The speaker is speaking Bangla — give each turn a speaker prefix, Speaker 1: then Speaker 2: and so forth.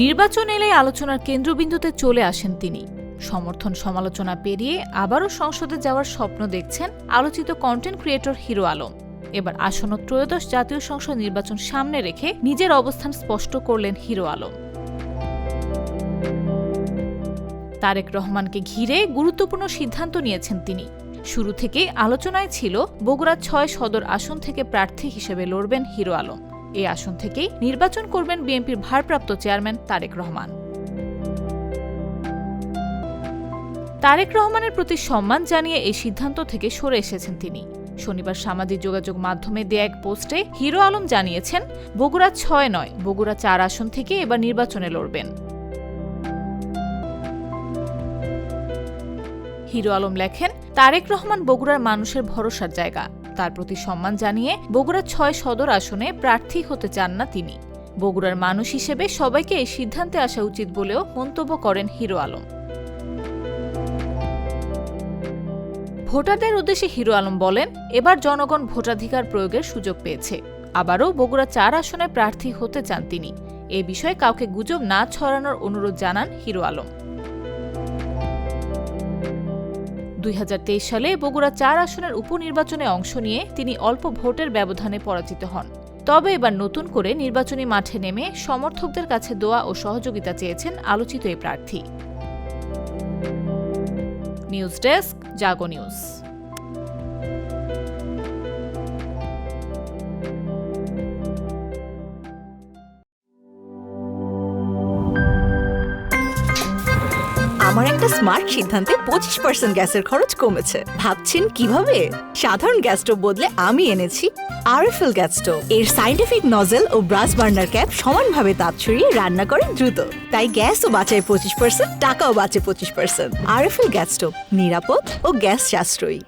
Speaker 1: নির্বাচন এলেই আলোচনার কেন্দ্রবিন্দুতে চলে আসেন তিনি। সমর্থন সমালোচনা পেরিয়ে আবারও সংসদে যাওয়ার স্বপ্ন দেখছেন আলোচিত কন্টেন্ট ক্রিয়েটর হিরো আলম। এবার আসন্ন ত্রয়োদশ জাতীয় সংসদ নির্বাচন সামনে রেখে নিজের অবস্থান স্পষ্ট করলেন হিরো আলম। তারেক রহমানকে ঘিরে গুরুত্বপূর্ণ সিদ্ধান্ত নিয়েছেন তিনি। শুরু থেকেই আলোচনায় ছিল বগুড়া ৬ সদর আসন থেকে প্রার্থী হিসেবে লড়বেন হিরো আলম। এই আসন থেকেই নির্বাচন করবেন বিএনপির ভারপ্রাপ্ত চেয়ারম্যান তারেক রহমান। তারেক রহমানের প্রতি সম্মান জানিয়ে এই সিদ্ধান্ত থেকে সরে এসেছেন তিনি। শনিবার সামাজিক যোগাযোগ মাধ্যমে দেয়া এক পোস্টে হিরো আলম জানিয়েছেন, বগুড়া ৬ নয়, বগুড়া ৪ আসন থেকে এবার নির্বাচনে লড়বেন। হিরো আলম লেখেন, তারেক রহমান বগুড়ার মানুষের ভরসার জায়গা। তার প্রতি সম্মান জানিয়ে বগুড়া ৬ সদর আসনে প্রার্থী হতে চান না তিনি। বগুড়ার মানুষ হিসেবে সবাইকে এই সিদ্ধান্তে আসা উচিত বলেও মন্তব্য করেন হিরো আলম। ভোটারদের উদ্দেশ্যে হিরো আলম বলেন, এবার জনগণ ভোটাধিকার প্রয়োগের সুযোগ পেয়েছে। আবারও বগুড়া ৪ আসনে প্রার্থী হতে চান তিনি। এ বিষয়ে কাউকে গুজব না ছড়ানোর অনুরোধ জানান হিরো আলম। ২০২৩ সালে বগুড়া ৪ আসনের উপনির্বাচনে অংশ নিয়ে তিনি অল্প ভোটের ব্যবধানে পরাজিত হন। তবে এবার নতুন করে নির্বাচনী মাঠে নেমে সমর্থকদের কাছে দোয়া ও সহযোগিতা চেয়েছেন আলোচিত এই প্রার্থী। নিউজ ডেস্ক, জাগো নিউজ।
Speaker 2: আমার একটা স্মার্ট সিদ্ধান্তে 25% গ্যাসের খরচ কমেছে। ভাবছেন কিভাবে? সাধারণ গ্যাস স্টোভ বদলে আমি এনেছি আরএফএল গ্যাস স্টোভ। এর সাইন্টিফিক নজল ও ব্রাস বার্নার ক্যাপ সমানভাবে তাপ ছড়িয়ে রান্না করে দ্রুত। তাই গ্যাসও বাঁচায় 25%, টাকাও বাঁচে 25%। আরএফএল গ্যাস স্টোভ নিরাপদ ও গ্যাস সাশ্রয়ী।